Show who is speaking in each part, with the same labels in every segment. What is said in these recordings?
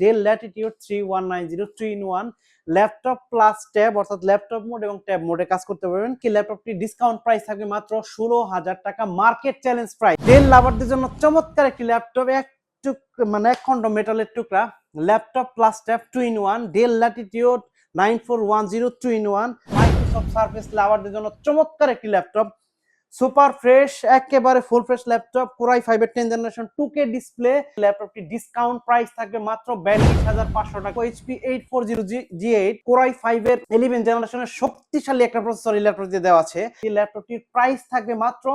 Speaker 1: Del Latitude 3190 3-in-1 laptop plus tab, অর্থাৎ laptop mode এবং tab মোডে কাজ করতে পারবেন। কি ল্যাপটপটি ডিসকাউন্ট প্রাইস থাকবে মাত্র 16,000 টাকা, মার্কেট চ্যালেঞ্জ প্রাইস। ডেল লাভারদের জন্য চমৎকার একটি ল্যাপটপ, এক খণ্ড মেটালের টুকরা laptop plus tab 2-in-1 Dell Latitude 9410 2-in-1। Microsoft Surface লাভারদের জন্য চমৎকার একটি ল্যাপটপ, সুপার ফ্রেশ, একেবারে ফুল ফ্রেশ ল্যাপটপ, কোরাই 5 এর 10 জেনারেশন 2K ডিসপ্লে। ল্যাপটপটি ডিসকাউন্ট প্রাইস থাকবে মাত্র 42,500 টাকা। HP 840G8 কোরাই 5 এর 11 জেনারেশনের শক্তিশালী একটা প্রসেসর এই ল্যাপটপটিতে দেওয়া আছে। এই ল্যাপটপটির প্রাইস থাকবে মাত্র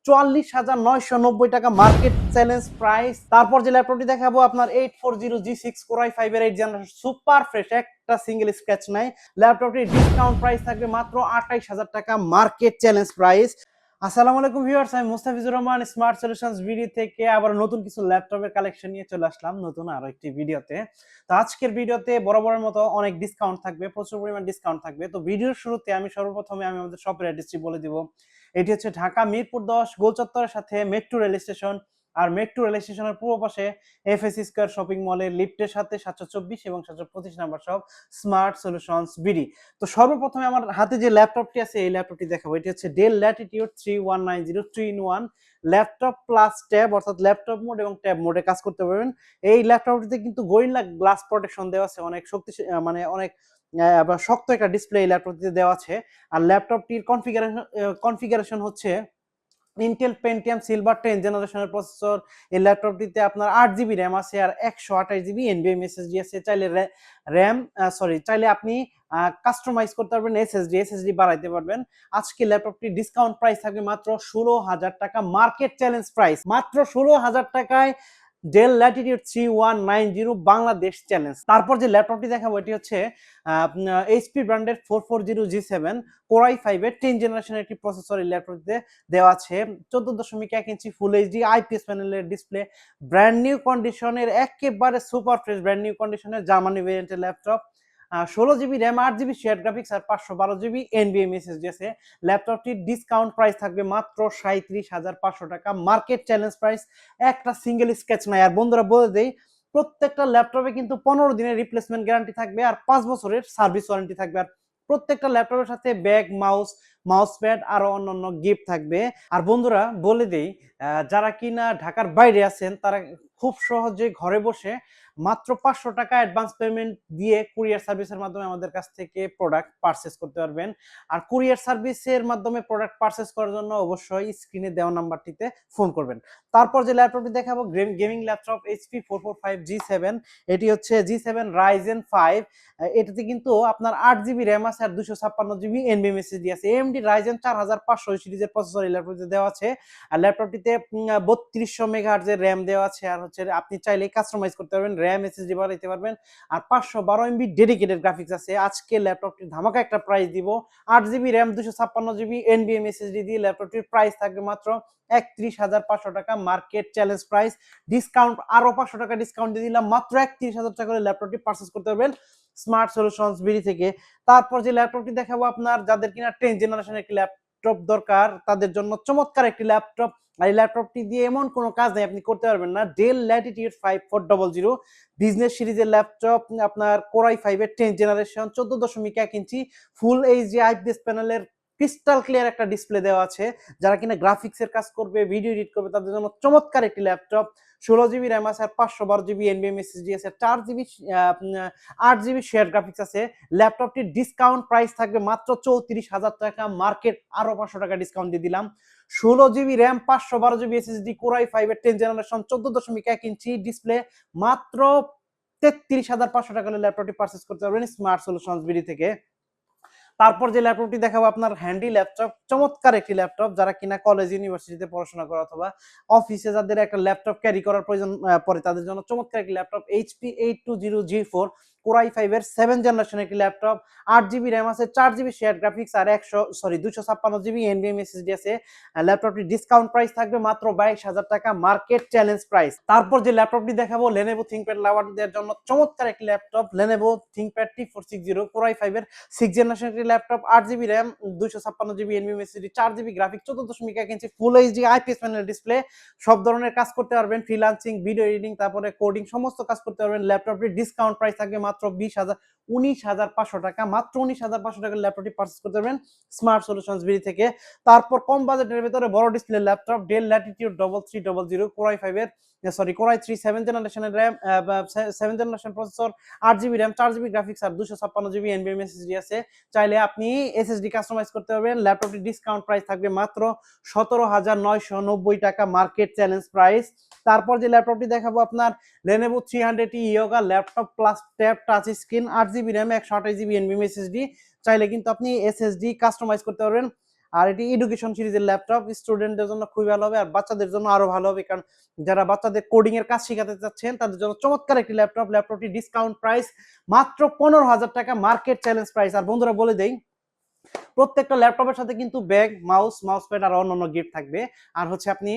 Speaker 1: 44,990 টাকা, মার্কেট চ্যালেঞ্জ প্রাইস। তারপর যে ল্যাপটপটি দেখাবো আপনার 840G6 কোরাই 5 এর 8 জেনারেশন সুপার ফ্রেশ, একটা সিঙ্গেল স্ক্র্যাচ নাই। ল্যাপটপটির ডিসকাউন্ট প্রাইস থাকবে মাত্র 28,000 টাকা, মার্কেট চ্যালেঞ্জ প্রাইস। আসসালামু আলাইকুম ভিউয়ার্স, আমি Mustafizur Rahman smart solutions video থেকে আবার নতুন কিছু ল্যাপটপের কালেকশন নিয়ে চলে আসলাম নতুন আরো একটি ভিডিওতে। তো আজকের ভিডিওতে বরাবরের মতো অনেক ডিসকাউন্ট থাকবে, প্রচুর পরিমাণ ডিসকাউন্ট থাকবে। তো ভিডিওর শুরুতে আমি সর্বপ্রথমে আমাদের শপের অ্যাড্রেসটি বলে দিব। এটি হচ্ছে ঢাকা মিরপুর 10 গোল চত্বরের সাথে মেট্রো রেল স্টেশন, আর মেট্রো রেল স্টেশনের পূর্ব পাশে এফএসি স্কয়ার শপিং মলের লিফটের সাথে 724 এবং 725 number shop smart solutions BD. তো সর্বপ্রথমে আমার হাতে যে ল্যাপটপটি আছে এই ল্যাপটপটি দেখাবো। এটি হচ্ছে del Latitude 3190 3-in-1 laptop plus tab, অর্থাৎ ল্যাপটপ মোড এবং ট্যাব মোডে কাজ করতে পারবেন। এই ল্যাপটপটিতে কিন্তু গরিলা গ্লাস প্রোটেকশন দেওয়া আছে, অনেক শক্তিশালী, মানে অনেক শক্ত একটা ডিসপ্লে এই ল্যাপটপটিতে দেওয়া আছে। আর ল্যাপটপটির কনফিগারেশন হচ্ছে ইন্টেল পেন্টিয়াম সিলভার 10 জেনারেশনের প্রসেসর। এই ল্যাপটপটিতে আপনার 8GB র্যাম আছে আর 128GB NVMe SSD আছে। চাইলে আপনি কাস্টমাইজ করতে পারবেন, এসএসডি বাড়াইতে পারবেন। আজকে ল্যাপটপটি ডিসকাউন্ট প্রাইস থাকবে মাত্র 16,000 টাকা, মার্কেট চ্যালেঞ্জ প্রাইস। মাত্র 16,000 টাকায় ডেল ল্যাটিটিউড 3190 বাংলাদেশ চ্যালেঞ্জ। তারপর যে ল্যাপটপটি দেখাবো এটি হচ্ছে এইচপি ব্র্যান্ডের 440G7 কোরাই 5 এর 10 জেনারেশনের একটি প্রসেসর এই ল্যাপটপটিতে দেওয়া আছে। 14.1 ইঞ্চি ফুল এইচডি আইপিএস প্যানেলের ডিসপ্লে, ব্র্যান্ড নিউ কন্ডিশনের, একেবারে সুপার ফ্রেশ ব্র্যান্ড নিউ কন্ডিশনের জার্মানি ভেরিয়েন্টের laptop. 16GB RAM, 8GB share graphics আর 512GB NVMe SSD আছে। ল্যাপটপটির ডিসকাউন্ট প্রাইস থাকবে মাত্র 37,500 টাকা, মার্কেট চ্যালেঞ্জ প্রাইস। একটা সিঙ্গেল স্ক্র্যাচ নাই। আর বন্ধুরা বলে দেই, প্রত্যেকটা ল্যাপটপে কিন্তু 15 দিনের রিপ্লেসমেন্ট গ্যারান্টি থাকবে আর 5 বছরের সার্ভিস ওয়ারেন্টি থাকবে। আর প্রত্যেকটা ল্যাপটপের সাথে ব্যাগ, মাউস প্যাড আরো অন্যান্য গিফট থাকবে। আর বন্ধুরা বলে দেই, যারা কিনা ঢাকার বাইরে আছেন তারা খুব সহজে ঘরে বসে মাত্র 500 টাকা অ্যাডভান্স পেমেন্ট দিয়ে কুরিয়ার সার্ভিসের মাধ্যমে আমাদের কাছ থেকে প্রোডাক্ট পারচেজ করতে পারবেন। আর কুরিয়ার সার্ভিসের মাধ্যমে প্রোডাক্ট পারচেজ করার জন্য অবশ্যই স্ক্রিনে দেওয়া নাম্বারটিতে ফোন করবেন। তারপর যে ল্যাপটপটি দেখাবো গেমিং ল্যাপটপ HP 445G7। এটি হচ্ছে G7 Ryzen 5। এটাতে কিন্তু আপনার 8GB র্যাম আছে আর 256GB NVMe SSD আছে। AMD Ryzen 4500 সিরিজের প্রসেসর এই ল্যাপটপটিতে দেওয়া আছে। আর ল্যাপটপটিতে 3200 মেগাহার্জ এর র্যাম দেওয়া আছে। আর হচ্ছে আপনি চাইলে কাস্টমাইজ করতে পারবেন, র্যাম এসএসডি বাড়াইতে পারবেন। আর 512 MB ডেডিকেটেড গ্রাফিক্স আছে। আজকে ল্যাপটপটির ধামাকা একটা প্রাইস দিব। 8GB RAM 256GB NVMe SSD দিয়ে ল্যাপটপটির প্রাইস থাকবে মাত্র 31,500 টাকা, মার্কেট চ্যালেঞ্জ প্রাইস। ডিসকাউন্ট আরো 500 টাকা ডিসকাউন্ট দিয়ে দিলাম, মাত্র 31,000 টাকা করে ল্যাপটপটি পারচেজ করতে পারবেন স্মার্ট সলিউশনস বিডি থেকে। তারপর যে ল্যাপটপটি দেখাবো আপনার যাদের কিনা 10 জেনারেশনের একটি ল্যাপটপ দরকার তাদের জন্য চমৎকার একটি ল্যাপটপ। আর এই ল্যাপটপটি দিয়ে এমন কোনো কাজ নেই আপনি করতে পারবেন না। ডেল ল্যাটিটিউড 5400 বিজনেস সিরিজের ল্যাপটপ, আপনার কোরাই 5 এর 10 generation, 14.1 inch full HD IPS প্যানেলের ক্রিস্টাল ক্লিয়ার একটা ডিসপ্লে দেওয়া আছে। যারা কিনা গ্রাফিক্সের কাজ করবে, ভিডিও এডিট করবে তাদের জন্য চমৎকার একটি ল্যাপটপ। 16GB র্যাম আছে আর 512GB NVMe SSD আছে, 8GB শেয়ার গ্রাফিক্স আছে। ল্যাপটপটির ডিসকাউন্ট প্রাইস থাকবে মাত্র 34,000 টাকা, মার্কেট আরো 500 টাকা ডিসকাউন্ট দিয়ে দিলাম। 16GB RAM, 512GB SSD core i 5 এর 10 জেনারেশন, 14.1 ইঞ্চি ডিসপ্লে, মাত্র 33,500 টাকা ল্যাপটপটি পারচেজ করতে পারবেন স্মার্ট সলিউশনস বিডি থেকে। তারপর যে ল্যাপটপটি দেখাবো আপনার হ্যান্ডি ল্যাপটপ, চমৎকার একটি ল্যাপটপ। যারা কিনা কলেজ ইউনিভার্সিটিতে পড়াশোনা করে অথবা অফিসে যাদের একটা ল্যাপটপ ক্যারি করার প্রয়োজন পড়ে তাদের জন্য চমৎকার একটি ল্যাপটপ। HP 820G4 কোরাই 5 এর 7 জেনারেশনের একটি ল্যাপটপ, 8 জিবি র্যাম আছে, 4 জিবি শেয়ার গ্রাফিক্স আর 256 জিবি এনভিএম এসএসডি আছে। ল্যাপটপটি ডিসকাউন্ট প্রাইস থাকবে মাত্র 22,000 টাকা, মার্কেট চ্যালেঞ্জ প্রাইস। তারপর যে ল্যাপটপটি দেখাবো লেনোভো থিংকপ্যাড লাভারদের জন্য চমৎকার একটি laptop, Lenovo ThinkPad T460 core i 5 এর 6 জেনারেশন একটি laptop, 8 GB RAM, 256 GB NVM SSD, 4 GB graphics, 14.1 inch full HD IPS panel display. সব ধরনের কাজ করতে পারবেন, ফ্রিল্যান্সিং, ভিডিও এডিটিং, তারপরে কোডিং, সমস্ত কাজ করতে পারবেন। ল্যাপটপটির ডিসকাউন্ট প্রাইস থাকবে মাত্র 19,500 টাকা, মাত্র 19,500 টাকার ল্যাপটপটি পারচেজ করতে পারবেন স্মার্ট সলিউশনস বিডি থেকে। তারপর কম বাজেটের ভিতরে বড় display laptop, Dell Latitude 3300 core i 5 এর কোরাই 3 7 জেনারেশনের RAM, 7 generation processor, 8 GB RAM, 4 GB graphics আর 256 জিবি এনভিএম এসএসডি আছে। চাইলে আপনি এসএসডি কাস্টমাইজ করতে পারবেন। ল্যাপটপটির ডিসকাউন্ট প্রাইস থাকবে মাত্র 17,990 টাকা, মার্কেট চ্যালেঞ্জ প্রাইস। তারপর যে ল্যাপটপটি দেখাবো আপনার Lenovo 300 yoga laptop plus tab touch screen, 8 GB RAM, 128 GB NVM SSD. চাইলে কিন্তু আপনি এসএসডি কাস্টমাইজ করতে পারবেন। আর এটি এডুকেশন সিরিজের ল্যাপটপ, স্টুডেন্টদের জন্য খুবই ভালো হবে আর বাচ্চাদের জন্য আরো ভালো হবে, কারণ যারা বাচ্চাদের কোডিং এর কাজ শেখাতে চাচ্ছেন তাদের জন্য চমৎকার একটি ল্যাপটপ। ল্যাপটপটি ডিসকাউন্ট প্রাইস মাত্র 15,000 টাকা, মার্কেট চ্যালেঞ্জ প্রাইস। আর বন্ধুরা বলে দেই, প্রত্যেকটা ল্যাপটপের সাথে কিন্তু ব্যাগ, মাউস প্যাড আর অন্যান্য গিফট থাকবে। আর হচ্ছে আপনি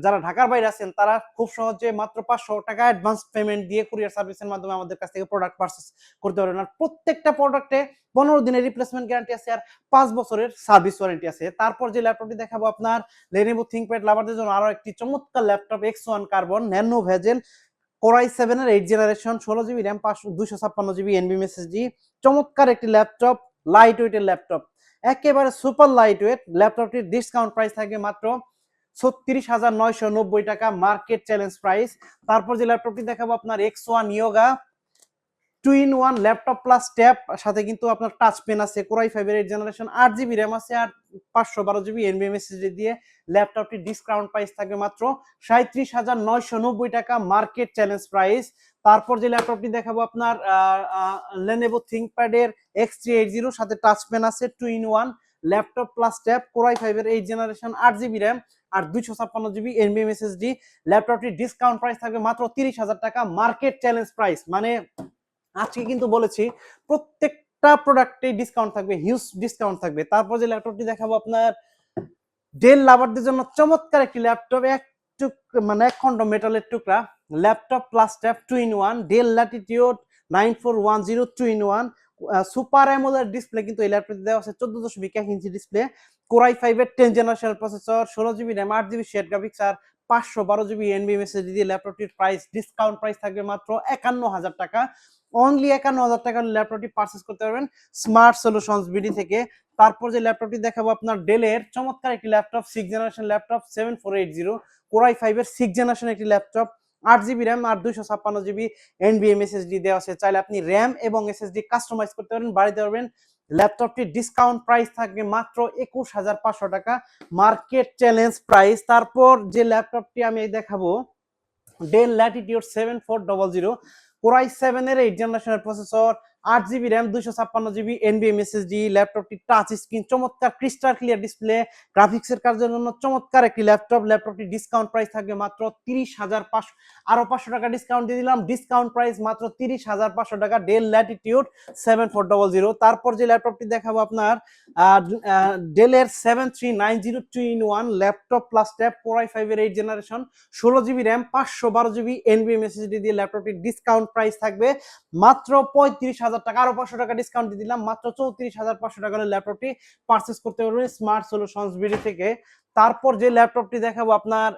Speaker 1: যারা ঢাকার বাইরে আছেন তারা খুব সহজে মাত্র 500 টাকা অ্যাডভান্স পেমেন্ট দিয়ে কুরিয়ার সার্ভিসের মাধ্যমে আমাদের কাছ থেকে প্রোডাক্ট পারচেজ করতে পারবেন। আর প্রত্যেকটা প্রোডাক্টে 15 দিনের রিপ্লেসমেন্ট গ্যারান্টি আছে আর 5 বছরের সার্ভিস ওয়ারেন্টি আছে। তারপর যে ল্যাপটপটি দেখাবো আপনার Lenovo ThinkPad লাভারদের জন্য আরো একটি চমৎকার laptop, X1 carbon nano bezel core i 7 এর 8 generation, 16 GB RAM, 256 GB NVM SSD. চমৎকার একটি ল্যাপটপ, লাইট ওয়েটের ল্যাপটপ, একেবারে সুপার লাইট ওয়েট। ল্যাপটপটির ডিসকাউন্ট প্রাইস থাকবে মাত্র 36,990 টাকা, মার্কেট চ্যালেঞ্জ প্রাইস। তারপর যে ল্যাপটপটি দেখাবো আপনার X1 yoga 2-in-1 laptop plus tab, সাথে কিন্তু আপনার টাচ পেন আছে, কোরাই 5 এর 8 জেনারেশন, 8 জিবি র্যাম আছে আর 512 জিবি এনভিএম এসএসডি দিয়ে ল্যাপটপটির ডিসকাউন্ট প্রাইস থাকবে মাত্র 37,990 টাকা, মার্কেট চ্যালেঞ্জ প্রাইস। তারপর যে ল্যাপটপটি দেখাবো আপনার Lenovo ThinkPad এর X380, সাথে টাচ পেন আছে, 2-in-1 laptop plus tab, core i 5 এর 8 জেনারেশন, 8 জিবি র্যাম আর 256 জিবি এনভিএম এসএসডি। ল্যাপটপটির ডিসকাউন্ট প্রাইস থাকবে মাত্র 30,000 টাকা, মার্কেট চ্যালেঞ্জ প্রাইস। মানে আজকে কিন্তু বলেছি প্রত্যেকটা প্রোডাক্টে ডিসকাউন্ট থাকবে, হিউজ ডিসকাউন্ট থাকবে। তারপর যে ল্যাপটপটি দেখাবো আপনার ডেল লাভারদের জন্য চমৎকার একটি ল্যাপটপ, এক খন্ড মেটালের টুকরা, laptop plus tab 2-in-1 Dell Latitude 9410 2-in-1 super AMOLED display কিন্তু এই ল্যাপটপে দেওয়া আছে, 14.1 ইঞ্চি ডিসপ্লে, কোরাই 5 এর 10 generation processor, 16 GB RAM, 8 GB share graphics আর 512 জিবি এনভিএম এসএসডি দিয়ে ল্যাপটপটির প্রাইস, ডিসকাউন্ট প্রাইস থাকবে মাত্র 51,000 টাকা। অনলি 51,000 টাকার ল্যাপটপটি পারচেজ করতে পারবেন স্মার্ট সলিউশনস বিডি থেকে। তারপর যে ল্যাপটপটি দেখাবো আপনার ডেলের চমৎকার একটি ল্যাপটপ, 6 জেনারেশন ল্যাপটপ 7480 কোরাই 5 এর 6 জেনারেশন একটি ল্যাপটপ, 8 জিবি র্যাম আর 256 জিবি এনভিএম এসএসডি দেওয়া আছে। চাইলে আপনি র্যাম এবং এসএসডি কাস্টমাইজ করতে পারবেন, বাড়াইতে পারবেন। ল্যাপটপটির ডিসকাউন্ট প্রাইস থাকবে মাত্র 21,500 টাকা, মার্কেট চ্যালেঞ্জ প্রাইস। তারপর যে ল্যাপটপটি আমি দেখাবো ডেল ল্যাটিটিউড 7400 কোরাই 7 এর 8 জেনারেশনের processor, 8 GB RAM, 256 GB NVM SSD. ল্যাপটপটি টাচ স্ক্রিন, চমৎকার ক্রিস্টাল ক্লিয়ার ডিসপ্লে, গ্রাফিক্সের কাজের জন্য চমৎকার একটি ল্যাপটপ। ল্যাপটপটি ডিসকাউন্ট প্রাইস থাকবে মাত্র 30,500, আরো 500 টাকা ডিসকাউন্ট দিয়ে দিলাম, ডিসকাউন্ট প্রাইস মাত্র 30,500 টাকা, ডেল ল্যাটিটিউড 7400। তারপর যে ল্যাপটপটি দেখাবো আপনার ডেলের 7390 2-in-1 laptop plus tab, core i 5 এর 8 generation, 16 GB RAM, 512 GB NVM SSD দিয়ে ল্যাপটপটির ডিসকাউন্ট প্রাইস থাকবে মাত্র 35,000 টাকা, আরো 500 টাকা ডিসকাউন্ট দিয়ে দিলাম, মাত্র 34,500 টাকার ল্যাপটপটি পারচেজ করতে পারবেন স্মার্ট সলিউশনস বিডি থেকে। তারপর যে ল্যাপটপটি দেখাবো আপনার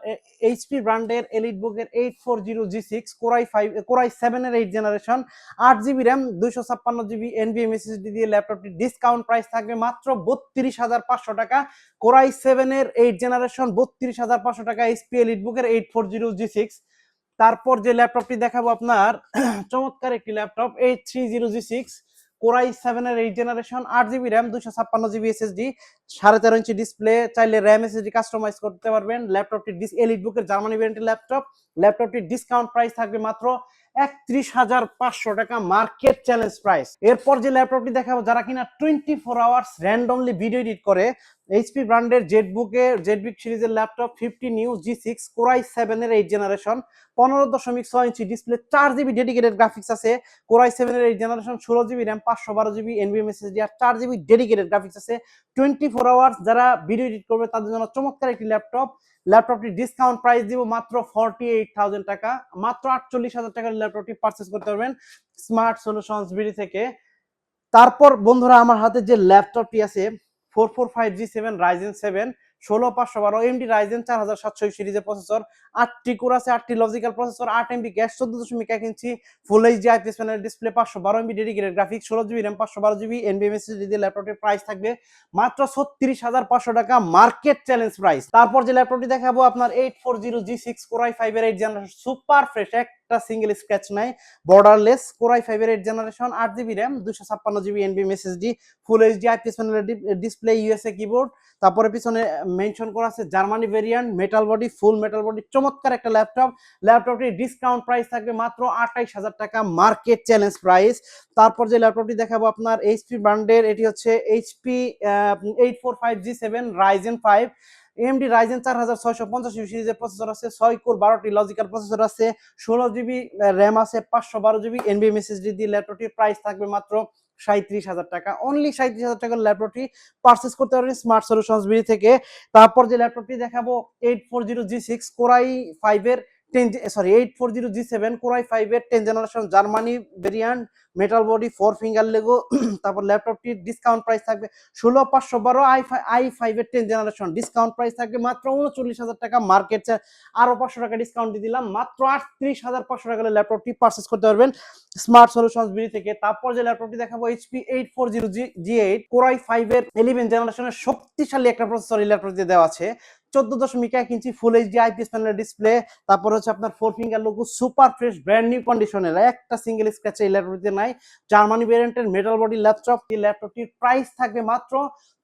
Speaker 1: এইচপি ব্র্যান্ডের এলিটবুক এর 840G6 কোরাই 7 এর 8 generation, 8 GB RAM, 256 GB NVM SSD দিয়ে ল্যাপটপটি ডিসকাউন্ট প্রাইস থাকবে মাত্র 32,500 টাকা, কোরাই 7 এর 8 জেনারেশন 32,500 টাকা, এইচপি এলিটবুক এর 840G6। তারপর যে ল্যাপটপটি দেখাবো আপনার চমৎকার একটি ল্যাপটপ 830G6 কোরাই 7 এর 8 generation, 8 GB RAM, 256 GB SSD, 13.5 inch display. চাইলে র্যাম এসএসডি কাস্টমাইজ করতে পারবেন। ল্যাপটপটি এলিটবুকের জার্মানি ভ্যারিয়েন্টের ল্যাপটপটির ডিসকাউন্ট প্রাইস থাকবে মাত্র 31,500 টাকা মার্কেট চ্যালেঞ্জ প্রাইস। এরপর যে ল্যাপটপটি দেখাবো যারা কিনা 24 আওয়ার্স র্যান্ডমলি ভিডিও এডিট করে, এইচপি ব্র্যান্ডের জেটবুক সিরিজের ল্যাপটপ 15 ইউ G6 কোরাই 7 এর 8 generation, 15.6 inch display, 4 GB dedicated graphics আছে, কোরাই 7 এর 8 generation, 16 GB RAM, 512 GB NVMe SSD আর 4 জিবি ডেডিকেটেড গ্রাফিক্স আছে। 24 আওয়ার্স যারা ভিডিও এডিট করবে তাদের জন্য চমৎকার একটি ল্যাপটপটি ডিসকাউন্ট প্রাইস দিব মাত্র 48,000 টাকা, মাত্র 48,000 টাকার ল্যাপটপটি পারচেজ করতে পারবেন স্মার্ট সলিউশনস বিডি থেকে। তারপর বন্ধুরা আমার হাতে যে ল্যাপটপটি আছে 445G7 Ryzen 7 16512 AMD Ryzen 4700 সিরিজের প্রসেসর, 8টি কোর আছে, 8টি logical processor, 8 MB cache, 14.1 inch full HD IPS panel display, 512 MB dedicated graphics, 16 GB RAM, 512 GB NVMe SSD দিয়ে ল্যাপটপটির প্রাইস থাকবে মাত্র 36,500 টাকা মার্কেট চ্যালেঞ্জ প্রাইস। তারপর যে ল্যাপটপটি দেখাবো আপনার 840G6 কোরাই 5 এর 8 জেনারেশন, সুপার ফ্রেশ, একটা সিঙ্গেল স্ক্র্যাচ নাই, বর্ডারলেস, কোরাই 5 এর 8 generation, 8 GB RAM, 256 GB NVMe SSD, ফুল এইচডি IPS প্যানেলের ডিসপ্লে, ইউএসএ কিবোর্ড, তারপরে পিছনে মেনশন করা আছে জার্মানি ভেরিয়েন্ট, মেটাল বডি, ফুল মেটাল বডি, চমৎকার একটা ল্যাপটপটির ডিসকাউন্ট প্রাইস থাকবে মাত্র 28,000 টাকা মার্কেট চ্যালেঞ্জ প্রাইস। তারপর যে ল্যাপটপটি দেখাবো আপনার এইচপি ব্র্যান্ডের, এটি হচ্ছে HP 845G7 Ryzen 5 AMD Ryzen 4650 সিরিজের প্রসেসর আছে, 6 কোর 12টি লজিক্যাল প্রসেসর আছে, 16 জিবি র্যাম আছে, 512 জিবি NVMe SSD দিয়ে ল্যাপটপটির প্রাইস থাকবে মাত্র 37,000 টাকা। অনলি 37,000 টাকার ল্যাপটপটি পারচেজ করতে পারবেন স্মার্ট সলিউশনস বিডি থেকে। তারপর যে ল্যাপটপটি দেখাবো 840G6 কোরাই 5 এর 840G7 কোরাই 5 এর 10 generation, Germany variant, metal body, 4 finger Lego. তারপর ল্যাপটপটির ডিসকাউন্ট প্রাইস থাকবে 16,512 i5 এর 10 জেনারেশন, ডিসকাউন্ট প্রাইস থাকবে মাত্র 39,000 টাকা মার্কেট, আরো 500 টাকা ডিসকাউন্ট দিয়ে দিলাম, মাত্র 38,500 টাকা ল্যাপটপটি পারচেজ করতে পারবেন স্মার্ট সলিউশনস বিডি থেকে। তারপর যে ল্যাপটপটি দেখাবো HP 840G8 কোরাই 5 এর 11 জেনারেশনের শক্তিশালী একটা প্রসেসর এই ল্যাপটপটিতে দেওয়া আছে, 14.1 ইঞ্চি ফুল এইচডি IPS প্যানেলের ডিসপ্লে, তারপর হচ্ছে আপনার 4 finger logo, super fresh brand new কন্ডিশনের, একটা সিঙ্গেল স্ক্র্যাচ এই ল্যাপটপটিতে নাই, জার্মানি ভেরিয়েন্টের মেটাল বডি ল্যাপটপ। এই ল্যাপটপটির প্রাইস থাকবে মাত্র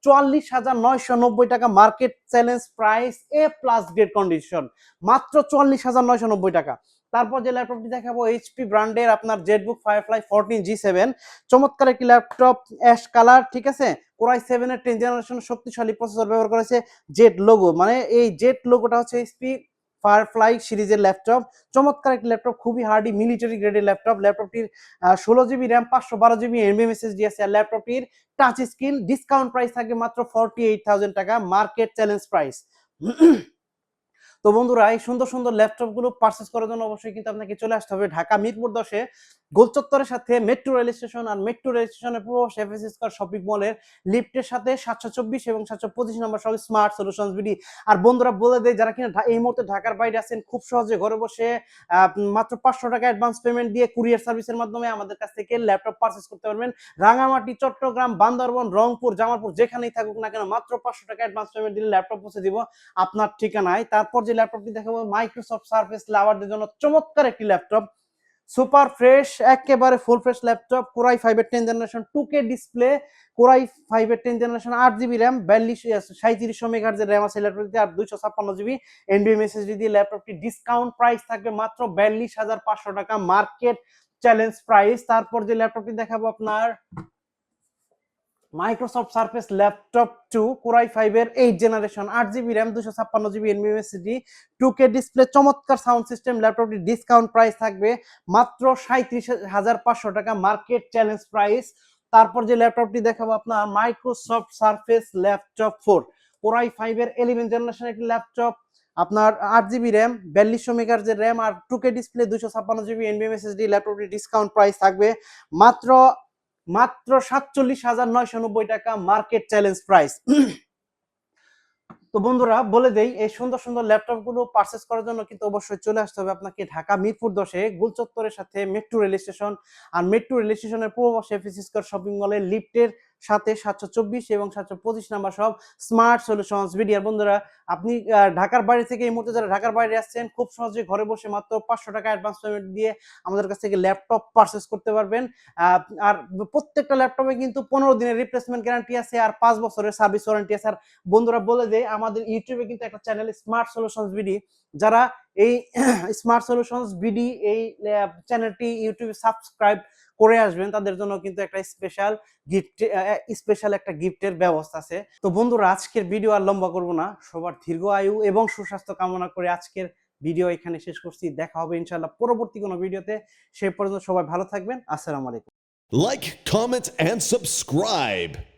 Speaker 1: 44,990 টাকা মার্কেট চ্যালেঞ্জ প্রাইস, এ প্লাস গ্রেড কন্ডিশন, মাত্র 44,990 টাকা। তারপর যে ল্যাপটপটি দেখাবো এইচপি ব্র্যান্ডের আপনার জেটবুক ফায়ারফ্লাই 14G7, চমৎকার একটি ল্যাপটপ, অ্যাশ কালার, ঠিক আছে, কোরাই 7 এর 10 জেনারেশন শক্তিশালী প্রসেসর ব্যবহার করেছে, জেট লোগো, মানে এই জেট লোগোটা হচ্ছে এইচপি ফায়ারফ্লাই সিরিজের ল্যাপটপ, চমৎকার একটি ল্যাপটপ, খুবই হার্ডি মিলিটারি গ্রেডের ল্যাপটপটির 16 GB RAM, 512 GB NVMe SSD আছে, আর ল্যাপটপটির টাচ স্ক্রিন, ডিসকাউন্ট প্রাইস থাকবে মাত্র 48,000 টাকা মার্কেট চ্যালেঞ্জ প্রাইস। তো বন্ধুরা এই সুন্দর সুন্দর ল্যাপটপ গুলো পারচেজ করার জন্য অবশ্যই কিন্তু আপনাকে চলে আসতে হবে ঢাকা মিরপুর 10-এ গোলচত্বরের সাথে মেট্রো রেল স্টেশন, আর মেট্রো রেল স্টেশনের পূর্ব এফএস স্কয়ার শপিং মলের লিফটের সাথে 724 এবং 725 নম্বর সব স্মার্ট সলিউশনস বিডি। আর বন্ধুরা বলে দেয় যারা কিনা এই মুহূর্তে ঢাকার বাইরে আছেন, খুব সহজে ঘরে বসে মাত্র 500 টাকা অ্যাডভান্স পেমেন্ট দিয়ে কুরিয়ার সার্ভিসের মাধ্যমে আমাদের কাছ থেকে ল্যাপটপ পারচেজ করতে পারবেন। রাঙামাটি, চট্টগ্রাম, বান্দরবান, রংপুর, জামালপুর যেখানেই থাকুক না কেন মাত্র 500 টাকা অ্যাডভান্স পেমেন্ট দিলে ল্যাপটপ পৌঁছে দিব আপনার ঠিকানায়। তারপর যে ল্যাপটপটি দেখাবো মাইক্রোসফট সার্ফেস লাভারদের জন্য চমৎকার একটি ল্যাপটপ, সুপার ফ্রেশ, একেবারে ফুল ফ্রেশ ল্যাপটপ, কোরাই 5 এর 10 জেনারেশন, 2K ডিসপ্লে, কোরাই 5 এর 10 জেনারেশন, 8 জিবি র্যাম, 3700 মেগাহার্জ এর র্যাম আছে ল্যাপটপটিতে, আর 256 জিবি NVMe SSD দিয়ে ল্যাপটপটি ডিসকাউন্ট প্রাইস থাকবে মাত্র 42,500 টাকা মার্কেট চ্যালেঞ্জ প্রাইস। তারপর যে ল্যাপটপটি দেখাবো আপনার মাইক্রোসফট সার্ফেস ল্যাপটপ 2 কোরাই 5 এর 8 generation, 8 GB RAM, 256 GB NVMe SSD, 2K display, চমৎকার সাউন্ড সিস্টেম, ল্যাপটপটি ডিসকাউন্ট প্রাইস থাকবে মাত্র 37,500 টাকা মার্কেট চ্যালেঞ্জ প্রাইস। তারপর যে ল্যাপটপটি দেখাবো আপনার মাইক্রোসফট সার্ফেস ল্যাপটপ 4 কোরাই 5 এর 11 জেনারেশনের একটি ল্যাপটপ, আপনার 8 জিবি র্যাম, 4200 মেগাহার্জ এর র্যাম, আর 2K display, 256 GB NVMe SSD, ল্যাপটপটি ডিসকাউন্ট প্রাইস থাকবে মাত্র 47,990 টাকা মার্কেট চ্যালেঞ্জ প্রাইস। তো বন্ধুরা বলে দেই এই সুন্দর সুন্দর ল্যাপটপ গুলো পারচেজ করার জন্য কিন্তু অবশ্যই চলে আসতে হবে আপনাকে ঢাকা মিরপুর 10-এ গোলচত্বরের সাথে মেট্রো রেল স্টেশন, আর মেট্রো রেল স্টেশনের পূর্ব পাশে এফএস স্কয়ার শপিং মলের লিফটের সাথে 724 এবং 725 নাম্বার সব স্মার্ট সলিউশনস বিডিআর। বন্ধুরা, আপনি ঢাকার বাইরে থেকে এই মুহূর্তে যারা ঢাকার বাইরে আসছেন, খুব সহজে ঘরে বসে মাত্র 500 টাকা অ্যাডভান্স পেমেন্ট দিয়ে আমাদের কাছ থেকে ল্যাপটপ পারচেজ করতে পারবেন। আর প্রত্যেকটা ল্যাপটপে কিন্তু 15 দিনের রিপ্লেসমেন্ট গ্যারান্টি আছে আর 5 বছরের সার্ভিস ওয়ারেন্টি আছে। আর বন্ধুরা বলে দেই, আমাদের ইউটিউবে কিন্তু একটা চ্যানেল স্মার্ট সলিউশনস বিডি, যারা এই স্মার্ট সলিউশনস বিডি এই চ্যানেলটি ইউটিউবে সাবস্ক্রাইব করে আসবেন, তাদের জন্য কিন্তু একটা স্পেশাল একটা গিফটের ব্যবস্থা আছে। তো বন্ধুরা, আজকের ভিডিও আর লম্বা করব না, সবার দীর্ঘ আয়ু এবং সুস্বাস্থ্য কামনা করে আজকের ভিডিও এখানে শেষ করছি। দেখা হবে ইনশাআল্লাহ পরবর্তী কোনো ভিডিওতে। সেই পর্যন্ত সবাই ভালো থাকবেন। আসসালামু আলাইকুম।
Speaker 2: Like, comment, and subscribe.